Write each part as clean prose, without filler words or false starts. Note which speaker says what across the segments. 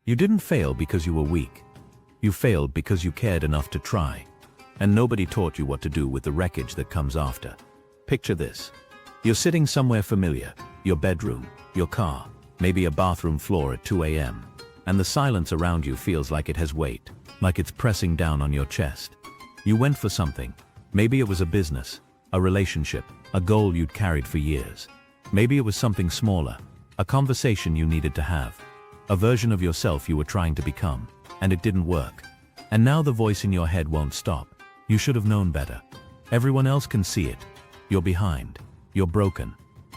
Speaker 1: You didn't fail because you were weak. You failed because you cared enough to try. And nobody taught you what to do with the wreckage that comes after. Picture this. You're sitting somewhere familiar, your bedroom, your car, maybe a bathroom floor at 2 a.m. And the silence around you feels like it has weight, like it's pressing down on your chest. You went for something. Maybe it was a business, a relationship, a goal you'd carried for years. Maybe it was something smaller, a conversation you needed to have, a version of yourself you were trying to become, and it didn't work. And now the voice in your head won't stop. You should have known better. Everyone else can see it. You're behind. You're broken.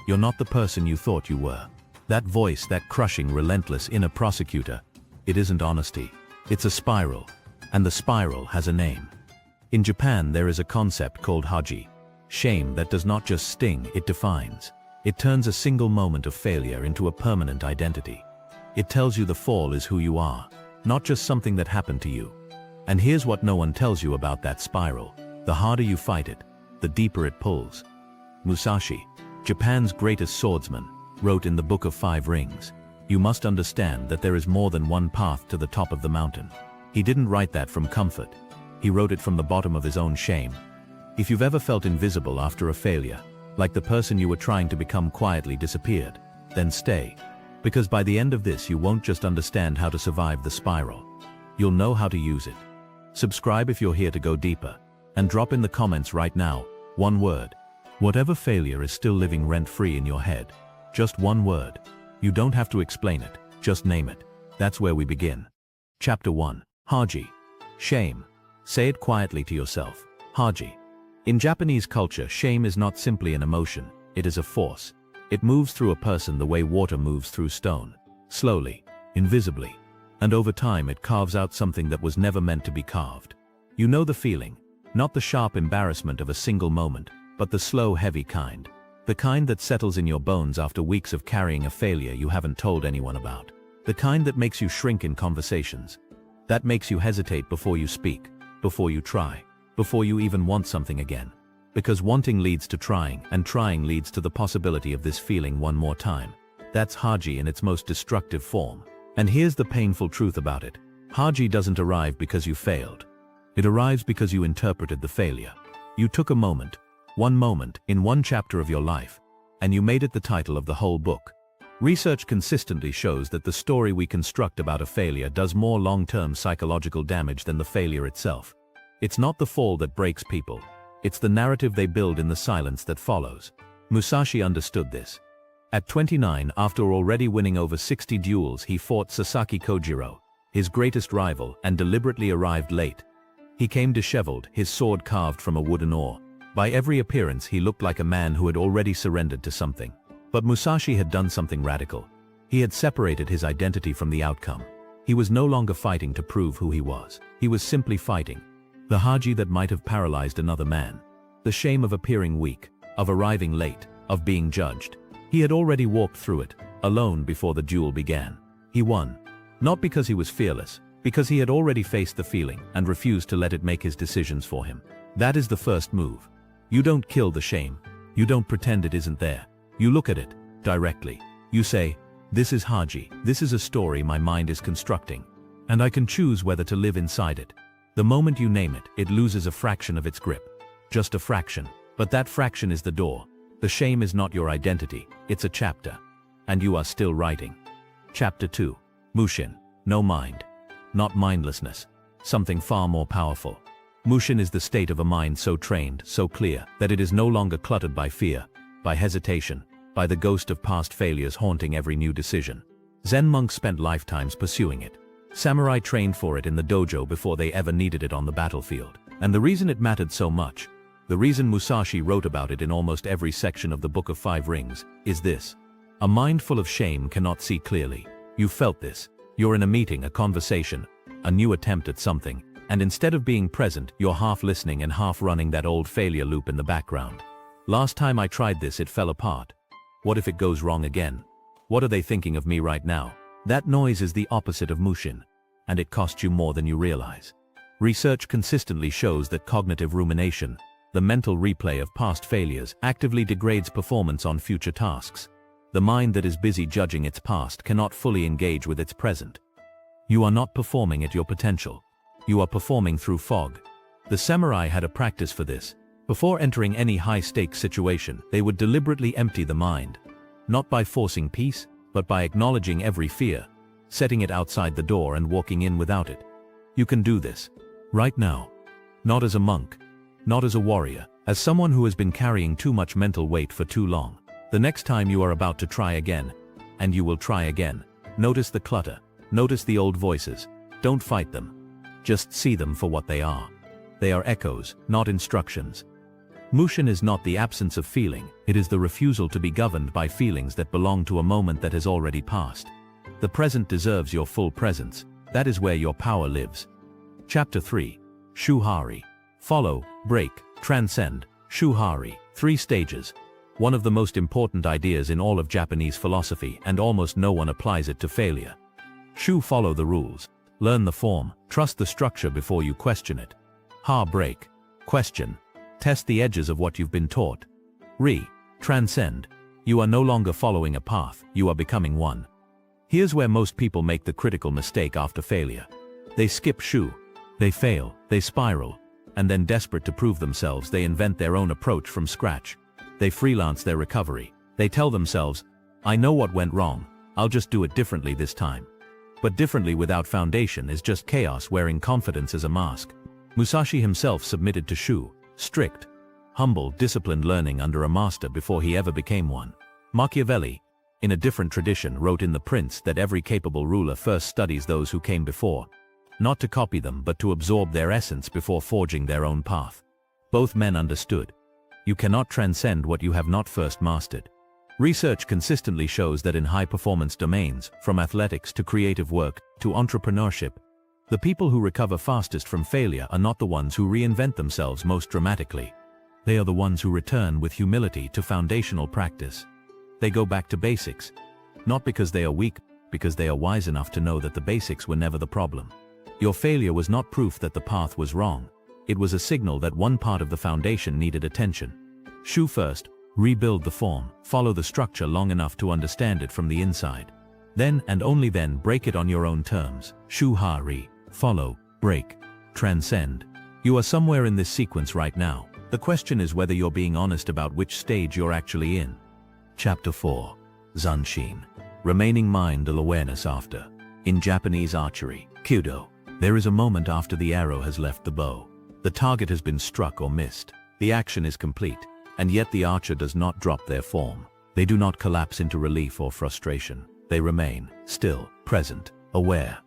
Speaker 1: You're not the person you thought you were. That voice, that crushing, relentless inner prosecutor, it isn't honesty. It's a spiral. And the spiral has a name. In Japan, there is a concept called haji. Shame that does not just sting, it defines. It turns a single moment of failure into a permanent identity. It tells you the fall is who you are, not just something that happened to you. And here's what no one tells you about that spiral. The harder you fight it, the deeper it pulls. Musashi, Japan's greatest swordsman, wrote in the Book of Five Rings, "You must understand that there is more than one path to the top of the mountain." He didn't write that from comfort. He wrote it from the bottom of his own shame. If you've ever felt invisible after a failure, like the person you were trying to become quietly disappeared, then stay. Because by the end of this, you won't just understand how to survive the spiral. You'll know how to use it. Subscribe if you're here to go deeper. And drop in the comments right now, one word. Whatever failure is still living rent-free in your head. Just one word. You don't have to explain it, just name it. That's where we begin. Chapter 1. Haji. Shame. Say it quietly to yourself. Haji. In Japanese culture, shame is not simply an emotion, it is a force. It moves through a person the way water moves through stone. Slowly, invisibly. And over time it carves out something that was never meant to be carved. You know the feeling. Not the sharp embarrassment of a single moment, but the slow, heavy kind. The kind that settles in your bones after weeks of carrying a failure you haven't told anyone about. The kind that makes you shrink in conversations. That makes you hesitate before you speak, before you try, before you even want something again. Because wanting leads to trying, and trying leads to the possibility of this feeling one more time. That's Haji in its most destructive form. And here's the painful truth about it. Haji doesn't arrive because you failed. It arrives because you interpreted the failure. You took a moment in one chapter of your life, and you made it the title of the whole book. Research consistently shows that the story we construct about a failure does more long-term psychological damage than the failure itself. It's not the fall that breaks people. It's the narrative they build in the silence that follows. Musashi understood this. At 29, after already winning over 60 duels, he fought Sasaki Kojiro, his greatest rival, and deliberately arrived late. He came disheveled, his sword carved from a wooden oar. By every appearance, he looked like a man who had already surrendered to something. But Musashi had done something radical. He had separated his identity from the outcome. He was no longer fighting to prove who he was. He was simply fighting. The Haji that might have paralyzed another man. The shame of appearing weak, of arriving late, of being judged. He had already walked through it, alone before the duel began. He won. Not because he was fearless, because he had already faced the feeling and refused to let it make his decisions for him. That is the first move. You don't kill the shame. You don't pretend it isn't there. You look at it, directly. You say, this is Haji, this is a story my mind is constructing. And I can choose whether to live inside it. The moment you name it, it loses a fraction of its grip. Just a fraction. But that fraction is the door. The shame is not your identity, it's a chapter. And you are still writing. Chapter 2. Mushin. No mind. Not mindlessness. Something far more powerful. Mushin is the state of a mind so trained, so clear, that it is no longer cluttered by fear, by hesitation, by the ghost of past failures haunting every new decision. Zen monks spent lifetimes pursuing it. Samurai trained for it in the dojo before they ever needed it on the battlefield. And the reason it mattered so much, the reason Musashi wrote about it in almost every section of the Book of Five Rings, is this. A mind full of shame cannot see clearly. You felt this. You're in a meeting, a conversation, a new attempt at something, and instead of being present, you're half listening and half running that old failure loop in the background. Last time I tried this, it fell apart. What if it goes wrong again? What are they thinking of me right now? That noise is the opposite of Mushin, and it costs you more than you realize. Research consistently shows that cognitive rumination, the mental replay of past failures, actively degrades performance on future tasks. The mind that is busy judging its past cannot fully engage with its present. You are not performing at your potential. You are performing through fog. The samurai had a practice for this. Before entering any high-stakes situation, they would deliberately empty the mind. Not by forcing peace, but by acknowledging every fear, setting it outside the door and walking in without it. You can do this. Right now. Not as a monk. Not as a warrior. As someone who has been carrying too much mental weight for too long. The next time you are about to try again, and you will try again, notice the clutter. Notice the old voices. Don't fight them. Just see them for what they are. They are echoes, not instructions. Mushin is not the absence of feeling, it is the refusal to be governed by feelings that belong to a moment that has already passed. The present deserves your full presence. That is where your power lives. Chapter 3. Shuhari. Follow, break, transcend. Shuhari. 3 stages. One of the most important ideas in all of Japanese philosophy, and almost no one applies it to failure. Shu. Follow the rules. Learn the form. Trust the structure before you question it. Ha. Break. Question. Test the edges of what you've been taught. Re. Transcend. You are no longer following a path, you are becoming one. Here's where most people make the critical mistake after failure. They skip Shu. They fail, they spiral, and then desperate to prove themselves, they invent their own approach from scratch. They freelance their recovery. They tell themselves, I know what went wrong, I'll just do it differently this time. But differently without foundation is just chaos wearing confidence as a mask. Musashi himself submitted to Shu. Strict, humble, disciplined learning under a master before he ever became one. Machiavelli, in a different tradition, wrote in The Prince that every capable ruler first studies those who came before. Not to copy them but to absorb their essence before forging their own path. Both men understood. You cannot transcend what you have not first mastered. Research consistently shows that in high-performance domains, from athletics to creative work to entrepreneurship, the people who recover fastest from failure are not the ones who reinvent themselves most dramatically. They are the ones who return with humility to foundational practice. They go back to basics. Not because they are weak, because they are wise enough to know that the basics were never the problem. Your failure was not proof that the path was wrong. It was a signal that one part of the foundation needed attention. Shu. First, rebuild the form. Follow the structure long enough to understand it from the inside. Then and only then break it on your own terms. Shuhari. Follow, break, transcend. You are somewhere in this sequence right now. The question is whether you're being honest about which stage you're actually in. Chapter 4. Zanshin. Remaining mindful awareness after. In Japanese archery, Kyudo, there is a moment after the arrow has left the bow. The target has been struck or missed. The action is complete, and yet the archer does not drop their form. They do not collapse into relief or frustration. They remain, still, present, aware.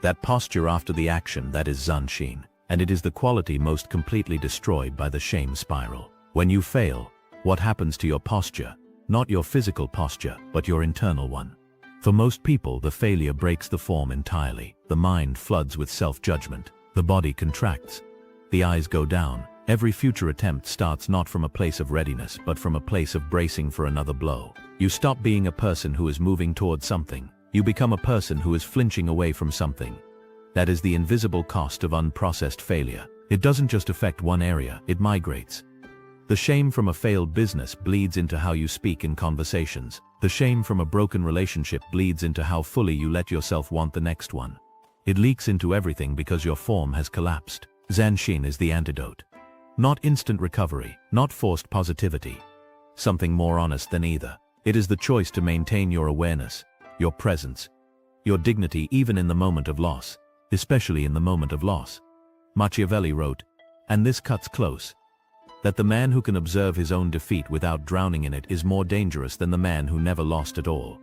Speaker 1: That posture after the action, that is Zanshin, and it is the quality most completely destroyed by the shame spiral. When you fail, what happens to your posture? Not your physical posture, but your internal one. For most people, the failure breaks the form entirely. The mind floods with self-judgment. The body contracts. The eyes go down. Every future attempt starts not from a place of readiness, but from a place of bracing for another blow. You stop being a person who is moving towards something. You become a person who is flinching away from something. That is the invisible cost of unprocessed failure. It doesn't just affect one area, it migrates. The shame from a failed business bleeds into how you speak in conversations. The shame from a broken relationship bleeds into how fully you let yourself want the next one. It leaks into everything because your form has collapsed. Zanshin is the antidote. Not instant recovery, not forced positivity. Something more honest than either. It is the choice to maintain your awareness, your presence, your dignity even in the moment of loss, especially in the moment of loss. Machiavelli wrote, and this cuts close, that the man who can observe his own defeat without drowning in it is more dangerous than the man who never lost at all.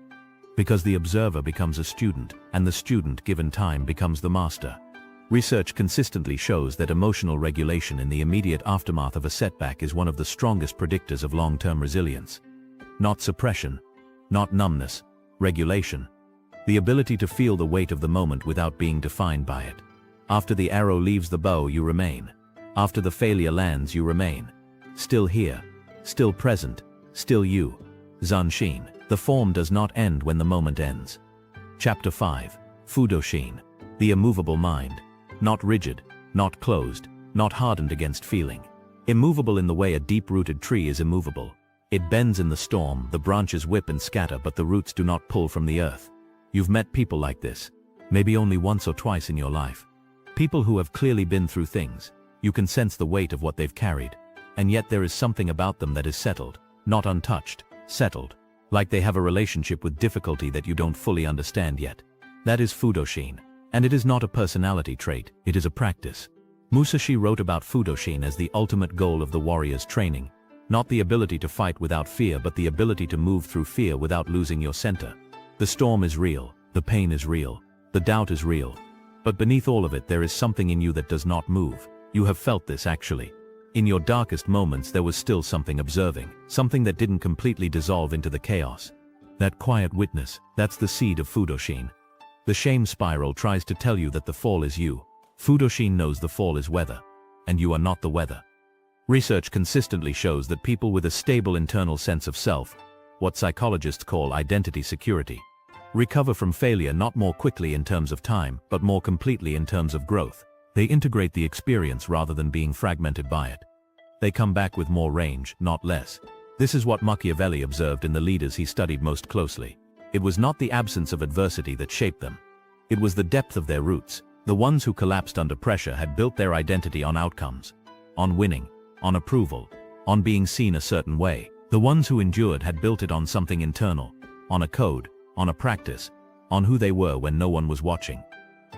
Speaker 1: Because the observer becomes a student, and the student given time becomes the master. Research consistently shows that emotional regulation in the immediate aftermath of a setback is one of the strongest predictors of long-term resilience. Not suppression, not numbness, regulation. The ability to feel the weight of the moment without being defined by it. After the arrow leaves the bow, you remain. After the failure lands, you remain. Still here, still present, still you. Zanshin. The form does not end when the moment ends. Chapter 5. Fudoshin. The immovable mind. Not rigid, not closed, not hardened against feeling. Immovable in the way a deep-rooted tree is immovable. It bends in the storm, the branches whip and scatter, but the roots do not pull from the earth. You've met people like this. maybe only once or twice in your life. People who have clearly been through things. You can sense the weight of what they've carried. And yet there is something about them that is settled, not untouched, settled. Like they have a relationship with difficulty that you don't fully understand yet. That is Fudoshin. And it is not a personality trait, it is a practice. Musashi wrote about Fudoshin as the ultimate goal of the warrior's training. Not the ability to fight without fear, but the ability to move through fear without losing your center. The storm is real, the pain is real, the doubt is real. But beneath all of it there is something in you that does not move. You have felt this actually. In your darkest moments there was still something observing, something that didn't completely dissolve into the chaos. That quiet witness, that's the seed of Fudoshin. The shame spiral tries to tell you that the fall is you. Fudoshin knows the fall is weather. And you are not the weather. Research consistently shows that people with a stable internal sense of self, what psychologists call identity security, recover from failure not more quickly in terms of time, but more completely in terms of growth. They integrate the experience rather than being fragmented by it. They come back with more range, not less. This is what Machiavelli observed in the leaders he studied most closely. It was not the absence of adversity that shaped them. It was the depth of their roots. The ones who collapsed under pressure had built their identity on outcomes, on winning, on approval, on being seen a certain way. The ones who endured had built it on something internal, on a code, on a practice, on who they were when no one was watching.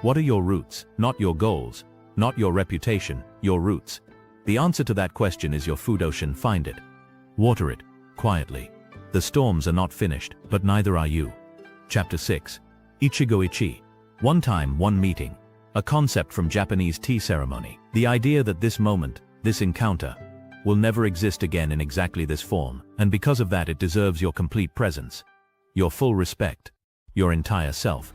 Speaker 1: What are your roots? Not your goals, not your reputation, your roots. The answer to that question is your Fudoshin. Find it. Water it, quietly. The storms are not finished, but neither are you. Chapter 6. Ichigo Ichi. One time, one meeting. A concept from Japanese tea ceremony. The idea that this moment, this encounter, will never exist again in exactly this form, and because of that it deserves your complete presence. Your full respect. Your entire self.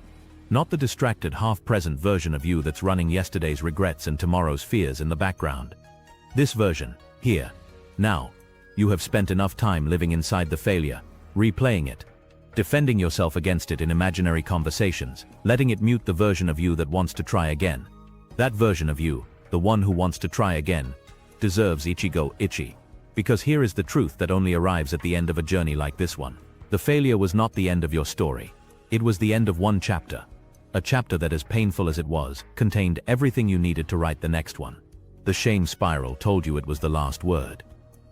Speaker 1: Not the distracted half-present version of you that's running yesterday's regrets and tomorrow's fears in the background. This version, here, now. You have spent enough time living inside the failure, replaying it, defending yourself against it in imaginary conversations, letting it mute the version of you that wants to try again. That version of you, the one who wants to try again, deserves Ichigo Ichi. Because here is the truth that only arrives at the end of a journey like this one. The failure was not the end of your story. It was the end of one chapter. A chapter that, as painful as it was, contained everything you needed to write the next one. The shame spiral told you it was the last word.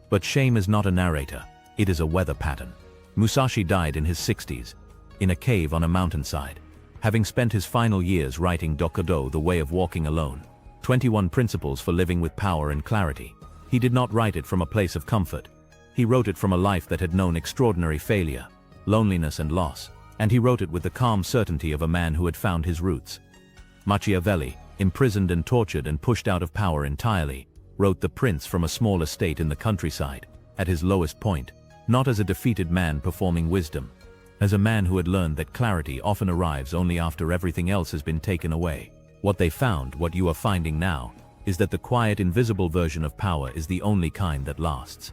Speaker 1: But shame is not a narrator, it is a weather pattern. Musashi died in his 60s, in a cave on a mountainside, having spent his final years writing Dokudo, The Way of Walking Alone, 21 Principles for Living with Power and Clarity. He did not write it from a place of comfort. He wrote it from a life that had known extraordinary failure, loneliness and loss, and he wrote it with the calm certainty of a man who had found his roots. Machiavelli, imprisoned and tortured and pushed out of power entirely, wrote The Prince from a small estate in the countryside, at his lowest point, not as a defeated man performing wisdom, as a man who had learned that clarity often arrives only after everything else has been taken away. What they found, what you are finding now, is that the quiet, invisible version of power is the only kind that lasts.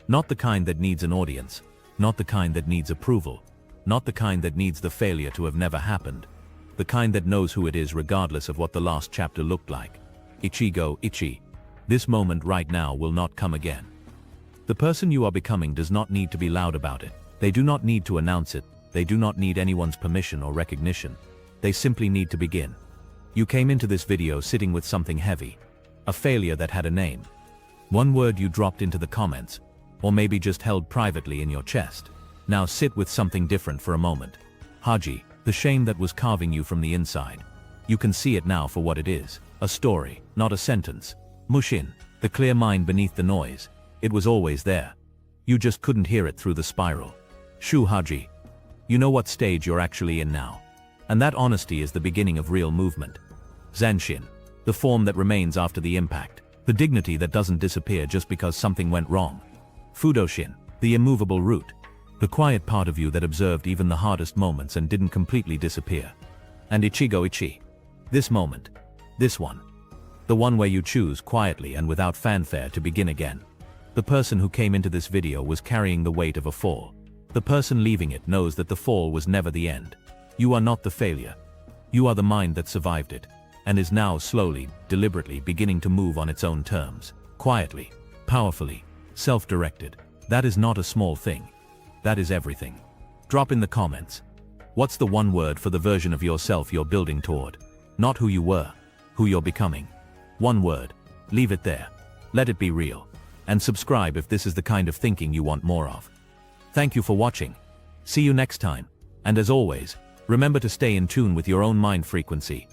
Speaker 1: Not the kind that needs an audience, not the kind that needs approval, not the kind that needs the failure to have never happened, the kind that knows who it is regardless of what the last chapter looked like. Ichigo Ichi. This moment right now will not come again. The person you are becoming does not need to be loud about it. They do not need to announce it. They do not need anyone's permission or recognition. They simply need to begin. You came into this video sitting with something heavy. A failure that had a name. One word you dropped into the comments, or maybe just held privately in your chest. Now sit with something different for a moment. Haji, the shame that was carving you from the inside. You can see it now for what it is. A story, not a sentence. Mushin, the clear mind beneath the noise. It was always there. You just couldn't hear it through the spiral. Shu Haji. You know what stage you're actually in now. And that honesty is the beginning of real movement. Zanshin, the form that remains after the impact. The dignity that doesn't disappear just because something went wrong. Fudoshin, the immovable root. The quiet part of you that observed even the hardest moments and didn't completely disappear. And Ichigo Ichi. This moment. This one. The one where you choose quietly and without fanfare to begin again. The person who came into this video was carrying the weight of a fall. The person leaving it knows that the fall was never the end. You are not the failure. You are the mind that survived it, and is now slowly, deliberately beginning to move on its own terms. Quietly, powerfully, self-directed. That is not a small thing. That is everything. Drop in the comments. What's the one word for the version of yourself you're building toward? Not who you were, who you're becoming. One word. Leave it there. Let it be real. And subscribe if this is the kind of thinking you want more of. Thank you for watching. See you next time. And as always, remember to stay in tune with your own mind frequency.